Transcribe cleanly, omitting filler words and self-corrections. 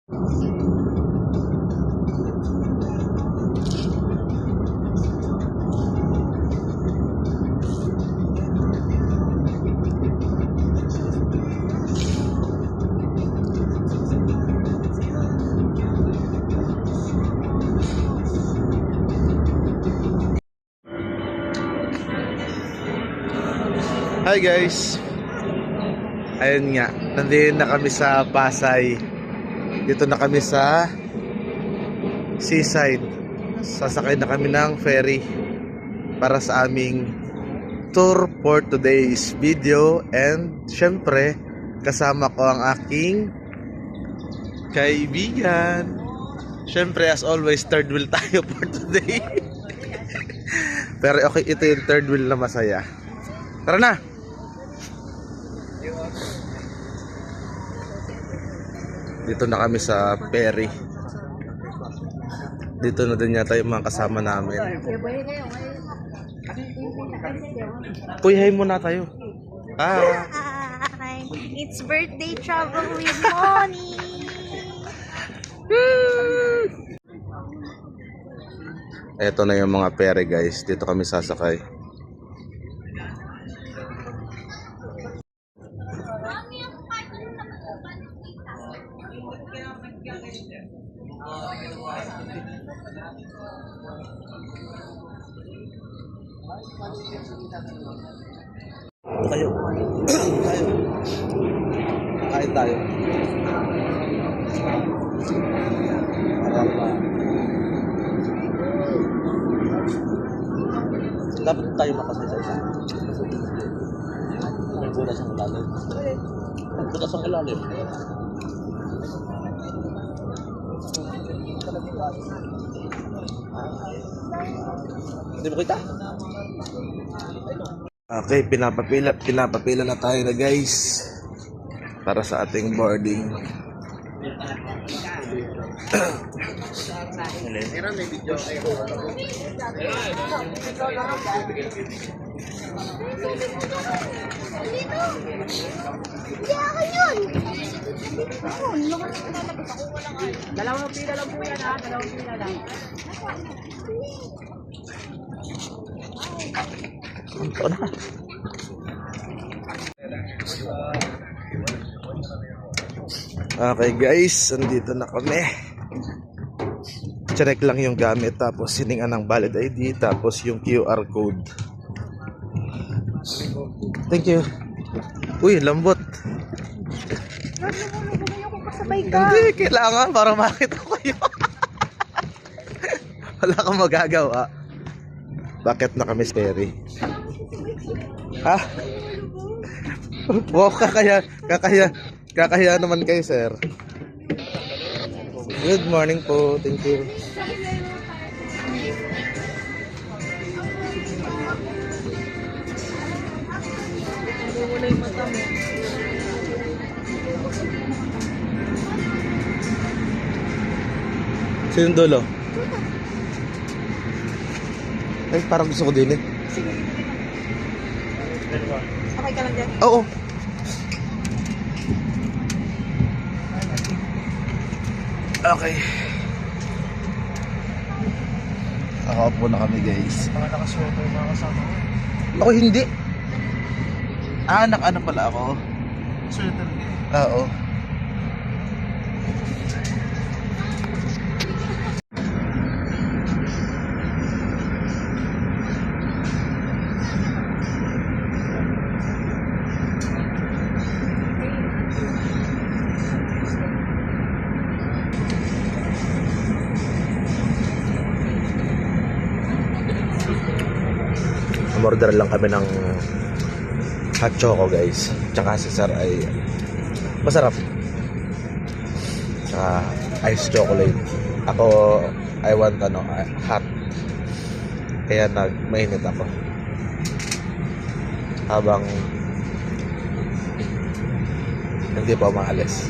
Hi guys. Ayun nga, nandiyan na kami sa Pasay. Dito na kami sa seaside. Sasakay na kami ng ferry para sa aming tour for today's video. And syempre, kasama ko ang aking kaibigan. Syempre, as always, third wheel tayo for today. Pero okay, ito yung third wheel na masaya. Tara na! Dito na kami sa ferry. Dito na din yata yung mga kasama namin. Kuyahin muna tayo. Hi! It's birthday travel with Moni! Ito na yung mga ferry guys. Dito kami sasakay. Tayo. Tayo. Kain tayo. Dapat tayo makasay sa isa. May butas ang ilalim. Butas ang ilalim. Hindi mo kita? Okay, pinapapila na tayo na guys para sa ating boarding. Dalawang pila lang po yan ha, dalawang pila lang. Ito na. Okay guys, andito na kami. Check lang yung gamit, tapos siningan ng valid ID, tapos yung QR code. Thank you. Uy, lambot. Hindi, kailangan para makita ko kayo. Wala kang magagawa. Bakit na kami ferry? Ha? Wow, kakaya naman kayo, sir. Good morning po, thank you. Sino dulo? Ay, parang gusto ko din eh. Okay ka lang dyan? Oo. Okay. Nakaupo na kami guys. Mga nakasweater yung mga kasama ko. Ako hindi. Ano pala ako? Sweater din. Oo. Order lang kami ng hot choco guys. Tsaka si sir ay masarap. Tsaka ice chocolate. Ako I want hot. Kaya mainit ako. Habang hindi pa maalis.